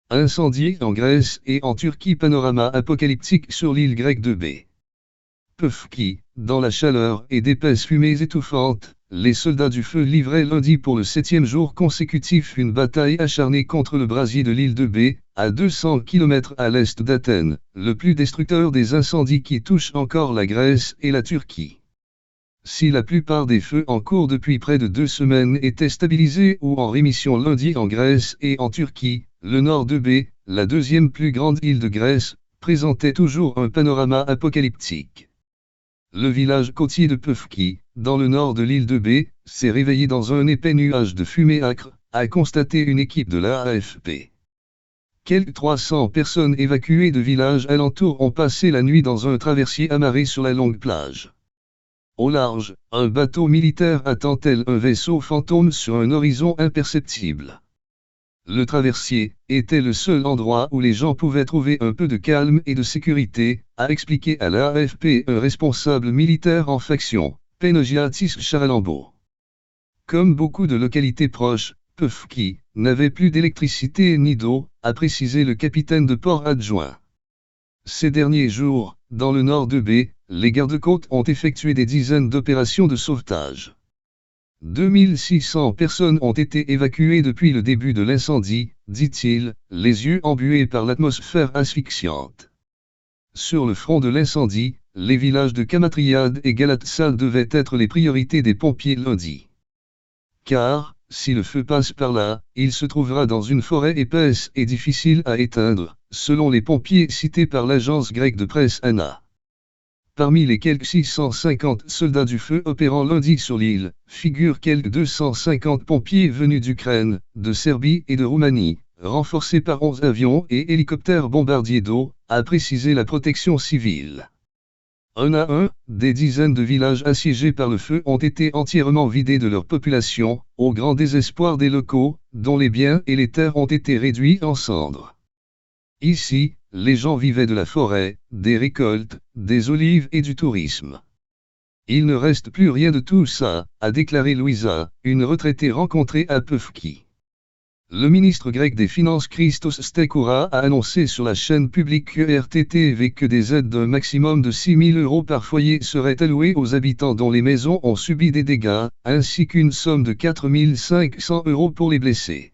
Incendie en Grèce et en Turquie. Panorama apocalyptique sur l'île grecque de B. Pefki, dans la chaleur et d'épaisses fumées étouffantes, les soldats du feu livraient lundi pour le 7e jour consécutif une bataille acharnée contre le brasier de l'île de B, à 200 km à l'est d'Athènes, le plus destructeur des incendies qui touchent encore la Grèce et la Turquie. Si la plupart des feux en cours depuis près de 2 semaines étaient stabilisés ou en rémission lundi en Grèce et en Turquie, le nord de B, la deuxième plus grande île de Grèce, présentait toujours un panorama apocalyptique. Le village côtier de Pefki, dans le nord de l'île de B, s'est réveillé dans un épais nuage de fumée âcre, a constaté une équipe de l'AFP. Quelques 300 personnes évacuées de villages alentours ont passé la nuit dans un traversier amarré sur la longue plage. Au large, un bateau militaire attend tel un vaisseau fantôme sur un horizon imperceptible. Le traversier était le seul endroit où les gens pouvaient trouver un peu de calme et de sécurité, a expliqué à l'AFP un responsable militaire en faction, Penogiatis Charalambo. Comme beaucoup de localités proches, Pefki n'avait plus d'électricité ni d'eau, a précisé le capitaine de port adjoint. Ces derniers jours, dans le nord de B, les gardes-côtes ont effectué des dizaines d'opérations de sauvetage. 2600 personnes ont été évacuées depuis le début de l'incendie, dit-il, les yeux embués par l'atmosphère asphyxiante. Sur le front de l'incendie, les villages de Kamatriade et Galatsal devaient être les priorités des pompiers lundi. Car, si le feu passe par là, il se trouvera dans une forêt épaisse et difficile à éteindre, selon les pompiers cités par l'agence grecque de presse ANA. Parmi les quelques 650 soldats du feu opérant lundi sur l'île, figurent quelques 250 pompiers venus d'Ukraine, de Serbie et de Roumanie, renforcés par 11 avions et hélicoptères bombardiers d'eau, a précisé la protection civile. Un à un, des dizaines de villages assiégés par le feu ont été entièrement vidés de leur population, au grand désespoir des locaux, dont les biens et les terres ont été réduits en cendres. Ici, les gens vivaient de la forêt, des récoltes, des olives et du tourisme. Il ne reste plus rien de tout ça, a déclaré Louisa, une retraitée rencontrée à Pefki. Le ministre grec des Finances Christos Stekoura a annoncé sur la chaîne publique RTTV que des aides d'un maximum de 6 000 € par foyer seraient allouées aux habitants dont les maisons ont subi des dégâts, ainsi qu'une somme de 4 500 € pour les blessés.